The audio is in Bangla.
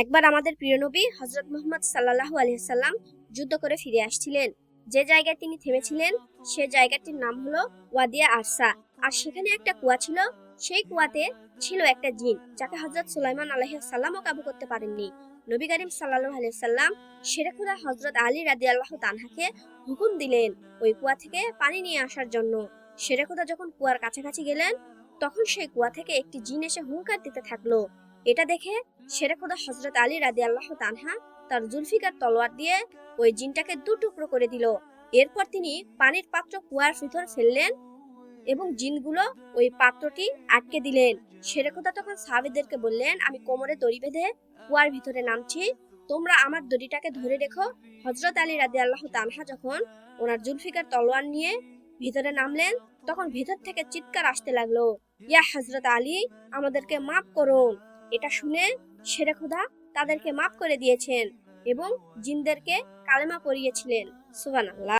একবার আমাদের প্রিয় নবী হযরত মুহাম্মদ সাল্লাল্লাহু আলাইহি সাল্লাম যুদ্ধ করে ফিরে আসছিলেন। যে জায়গায় তিনি থেমেছিলেন সে জায়গাটির নাম হলো ওয়াদিয়া আরসা। আর সেখানে একটা কুয়া ছিল। সেই কুয়াতে ছিল একটা জিন, যাকে হযরত সুলাইমান আলাইহিস সালামও কাবু করতে পারেননি। নবী করিম সাল্লাল্লাহু আলাইহি সাল্লাম শেরে খুদা হযরত আলী রাদিয়াল্লাহু তাআলাকে হুকুম দিলেন ওই কুয়া থেকে পানি নিয়ে আসার জন্য। শেরে খুদা যখন কুয়ার কাছাকাছি গেলেন, তখন সেই কুয়া থেকে একটি জিন এসে হুঙ্কার দিতে থাকলো। এটা দেখে শেরে খোদা হযরত আলী রাদিয়াল্লাহু তাআলা তার জুলফিকার তলোয়ার দিয়ে ওই জিনটাকে দু টুকরো করে দিল। এরপর তিনি পানির পাত্র কুয়ার ভিতর ফেললেন এবং জিনগুলো ওই পাত্রটি আটকে দিলেন। শেরে খোদা তখন সাহাবীদেরকে বললেন, আমি কোমরে দড়ি বেঁধে কুয়ার ভিতরে নামছি, তোমরা আমার দড়িটাকে ধরে রেখো। হযরত আলী রাদিয়াল্লাহু তাআলা যখন ওনার জুলফিকার তলোয়ার নিয়ে ভিতরে নামলেন, তখন ভিতর থেকে চিৎকার আসতে লাগলো, ইয়া হযরত আলী, আমাদেরকে মাফ করুন। এটা শুনে শেরে খোদা তাদেরকে মাফ করে দিয়েছেন এবং জিনদেরকে কালেমা পড়িয়েছিলেন। সুবহানাল্লাহ।